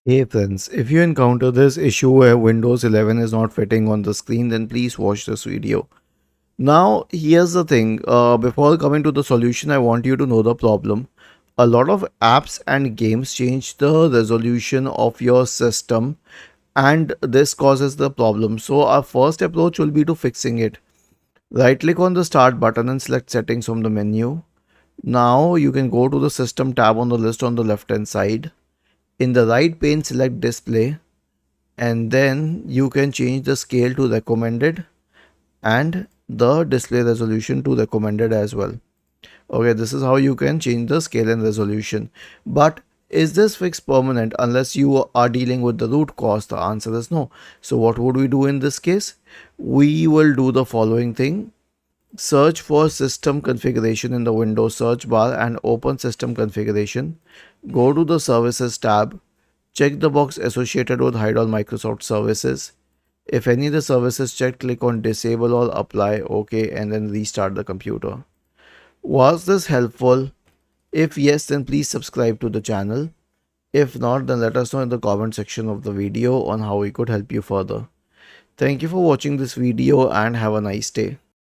Hey friends, if you encounter this issue where Windows 11 is not fitting on the screen, then please watch this video. Now, here's the thing. Before coming to the solution, I want you to know the problem. A lot of apps and games change the resolution of your system, and this causes the problem. So, our first approach will be to fixing it. Right click on the start button and select settings from the menu. Now, you can go to the system tab on the list on the left hand side. In the right pane, select display, and then you can change the scale to recommended and the display resolution to recommended as well. Okay, this is how you can change the scale and resolution. But is this fix permanent unless you are dealing with the root cause? The answer is no. So what would we do in this case? We will do the following thing. Search for system configuration in the Windows search bar and open system configuration. Go to the services tab. Check the box associated with hide all Microsoft services. If any of the services checked, click on disable all, apply, OK, and then restart the computer. Was this helpful? If yes, then please subscribe to the channel. If not, then let us know in the comment section of the video on how we could help you further. Thank you for watching this video and have a nice day.